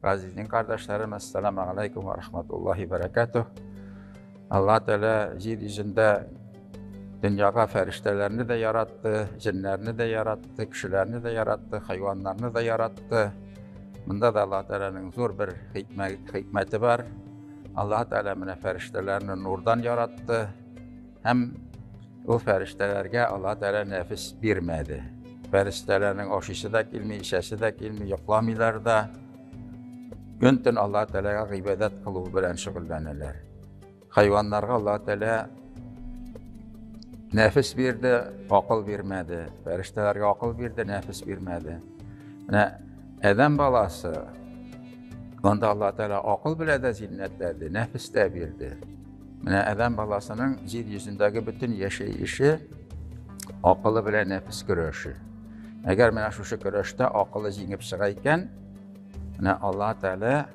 Azizin kardeşlerim, Esselamu Aleyküm ve Rahmetullahi Berekatuh. Allah Teala yeryüzünde dünyaya feriştelerini de yarattı, cinlerini de yarattı, kişilerini de yarattı, hayvanlarını da yarattı. Bunda da Allah Teala'nın zor bir hikmeti var. Allah Teala mine feriştelerini nurdan yarattı. Hem o feriştelerge Allah Teala nefis vermedi. Feriştelerin oşisi de kilmi, işesi de kilmi, yoklamıyorlar da. Güntün Allah Teala'ya ibadet kılığı bilen şüghullanırlar. Hayvanlarga Allah Teala nefis verdi, akıl vermedi. Feriştelerge akıl verdi, nefis vermedi. Adam balası, onda Allah Teala akıl bile de zinnetledi, nefis de verdi. Adam balasının yeryüzündeki bütün yaşayışı akıllı bile nefis görüşü. Eğer şu görüşte akıllı zingip çıkayken, Allah Teala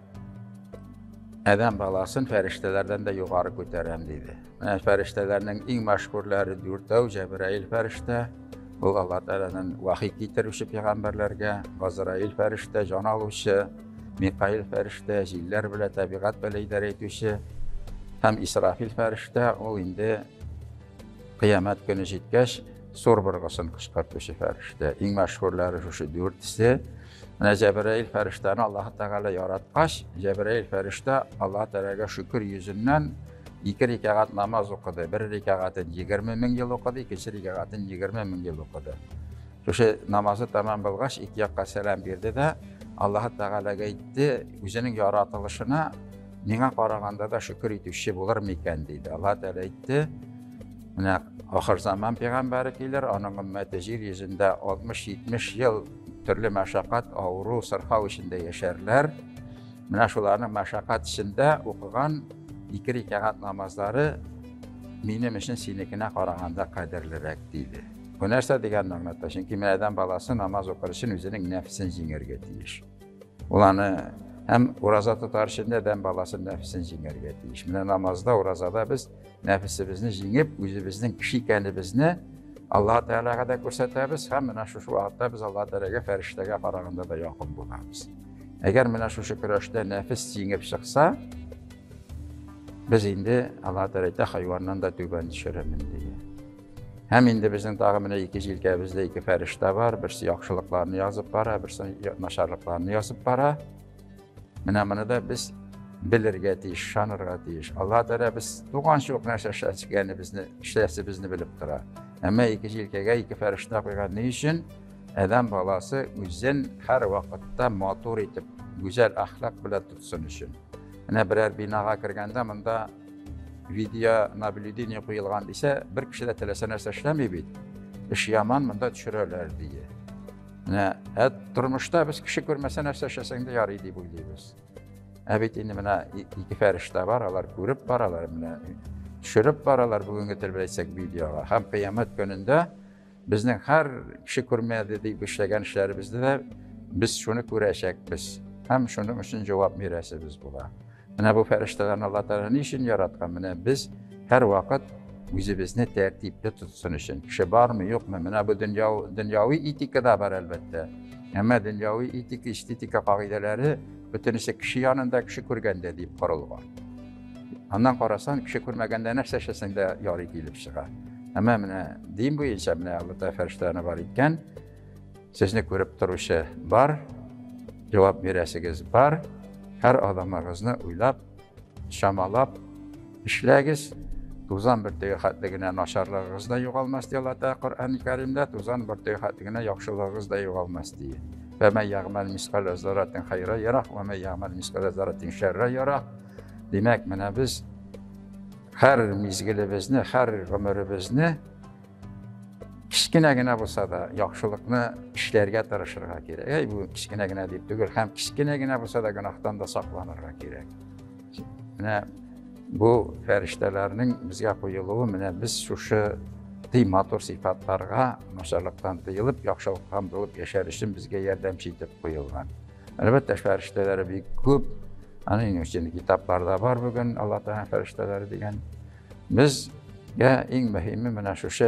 adam balasını feriştelerden de yukarı götürem dedi. Feriştelerinin en meşhurları dörtü Cebrail ferişte, bu Allah Teala'nın vahiy getirişi peygamberlerge, Azrail ferişte, can aluşu, Mikail ferişte, jiller bile tabiat bile idare etüşü, hem İsrafil ferişte, o indi kıyamet günü jitkeş, sor bırgısını kışkırtuşu ferişte. En meşhurları şu dörtüsü. Cebrail ferişteni Allah Teala yaratkaş, Cebrail ferişte Allah Teala'ya şükür yüzünden 2 rekat namaz okudu. Bir rekatın 20 bin yıl okudu, 2 rekatın 20 bin yıl okudu. Şu namazı tamam bulgaş, 2 yakka selam verdi de Allah Teala'ya gitti, yüzünün yaratılışına nine qaraganda da şükür etüşü bulur meken dedi. Allah Teala gitti. Ahir zaman peygamberi gelir, onun ümmeti yeryüzünde 60-70 yıl türlü meşakkat, ağrı, sırhav içinde yaşarlar. Şuların meşakkat içinde okugan 2 rekat namazları benim için sinekine qaraganda kadirlirak deydi. Bu nerse degen anlatır. Çünkü adam balası namaz okur için özünün nefsini jingirge deyiş. Ulanı hem uraza tutar için adam balası nefsini jingirge deyiş. Namazda, urazada biz nefsimizni jingip, özümüzün kişikenimizni Allah Teala'ya da gösteririz. Hem şu vaxtda biz Allah Teala'ya feriştege qaraganda da yakın buluruz. Eğer şu şükürüşte nefis jingip çıksa, biz indi Allah Teala'da hayvandan da tüben düşüremin diye. Hem indi bizim dağımına 2 ilkemizde 2 ferişte var. Birisi yaxşılıklarını yazıp bara, birisi naşarlıklarını yazıp bara. Bunu da biz bilirge deyiş, şanırga deyiş. Allah Teala biz doğan çok nəşə çıkanı bizni, işlesi bizni bilip dura. Ama 2 ilkege 2 ferişte koygan ne için? Adam balası özün her vakitte matur etip, güzel ahlak bile tutsun için. Birer binaga kirganda bunda video nablüdiniye koyulgan ise bir kişi de telesen ersleşlemeyip iş yaman bunda düşürürler diye. Durmuşta biz kişi görmesen ersleşesen de yarıydı bu diyoruz. Evet indi 2 ferişte var, onlar görüp baralar, düşürüp baralar bugün getirbilsek videoya. Hem kıyamet gününde bizden her kişi görmeye dediği işlegen işlerimizde de biz şunu görecek biz. Hem şunun için cevap mirası biz bula. Bu feriştelerin Allah Teala niçin yaratkan? Biz her vakit özümüzni tertipli tutsun için. Kişi var mı yok mu? Bu dünyavi etika da var elbette. Ama dünyavi etika, estetika kaideleri bütün ise kişi yanında kişi görgende deyip kurulgan. Ondan qarasan kişi görmegende ne seçesin de yarı gelip çıkar. Ama diyeyim bu ilçe Allah Teala feriştelerine var iken sizni görüp duruşu var, cevap mirasınız var. Her adamlarınızı uylap, şamalap, işleyiz. Tuzan bir teyhatligine naşarlığınız da yoğalmaz diye Allah Teala Kur'an-ı Kerim'de, tuzan bir teyhatligine yakşılığınız da yoğalmaz diye. Ve men ya'mel miskale zarratin hayra yarah ve men ya'mel miskale zarratin şerre yarah. Demek biz her mizgilimizni, her ömrümüzni kichkinagina bo'lsa da yaxshilikni ishlarga tirishirga kerak. Bu kichkinagina deb tugul, ham kichkinagina bo'lsa da gunohdan da saqlanirga kerak. Bu ferishtalarning bizga qo'yiluvi biz shu motor sifatlarga nosharlikdan tiyilib, yaxshilikdan bo'lib yashar uchun bizga yordamchi etib qo'yilgan. Albatta ferishtalar ko'p, aning uchun kitoblarda bor bugun Alloh taolo ferishtalari degan. Bizga eng muhimi shu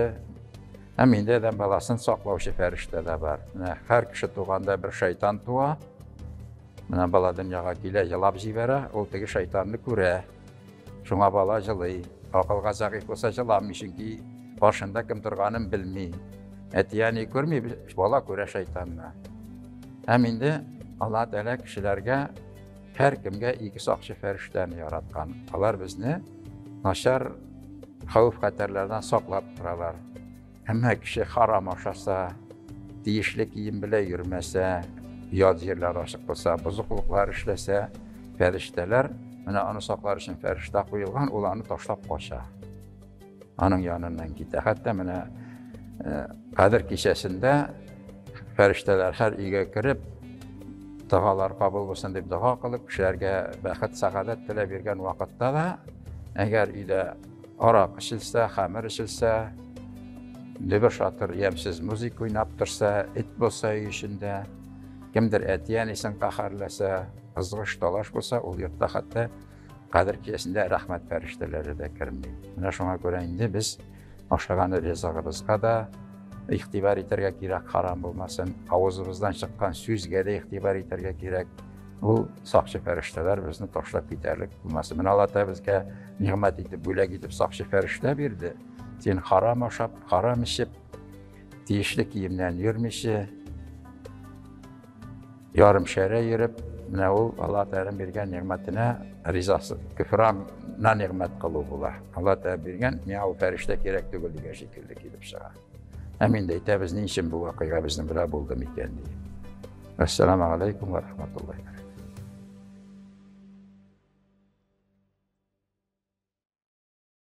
hem indi adam balasını saklavışı ferişte de var. Her kişi doğanda bir şeytan tuğa. Менә бала дөньяга килә, елап җибәрә, ул теге шайтанны күрә. Шуңа бала җылый. Акылга сагыйк булса җыламый, чөнки башында кем торганын белми. Әтияне күрми, бала күрә шайтанны. Һәм инде Алла Тәала кешеләргә һәр кемгә ике сакчы фәрештәне яраткан. Алар безне начар хәвеф-хәтәрләрдән саклап торалар. Әмма кеше харам ашаса, тиешле кием белән йөрмәсә, ят җирләр ашык булса, бозыклыклар эшләсә, фәрештәләр менә аны саклар өчен фәрештә куелган, ул аны ташлап кача. Аның яныннан китә. Хәтта менә Кадер кичәсендә фәрештәләр һәр өйгә кереп, дуалар кабул булсын дип дуа кылып, кешеләргә бәхет, сәгадәт теләп биргән вакытта да, әгәр өйдә арак эчелсә, хәмер эчелсә, дөбер шатыр ямсыз музыка уйнап торса, эт булса өй эчендә, кемдер әтиян-исен каһәрләсә, ызгыш талаш булса, ул йортта хәтта Кадер кичәсендә рәхмәт фәрештәләре дә керми. Менә шуңа күрә инде без ашаган ризыгыбызга да игътибар итәргә кирәк, харам булмасын. Авызыбыздан чыккан сүзгә дә игътибар итәргә кирәк. Ул сакчы фәрештәләр безне ташлап китәрлек булмасын. Менә Алла Тәала безгә нигъмәт итеп, бүләк итеп сакчы фәрештә бирде. Син харам ашап, харам ичеп, тиешле киемнән йөрмичә, ярым шәрә йөреп, менә ул Алла Тәала биргән нигъмәтенә ризасы, күфранна нигъмәт кылу була. Алла Тәала биргән, миңа ул фәрештә кирәк түгел дигән шикелле килеп чыга. Һәм инде әйтәбез, ни өчен бу вакыйга безнең белән булды микән ди. Ассаламу алейкум ва рахматуллаһи.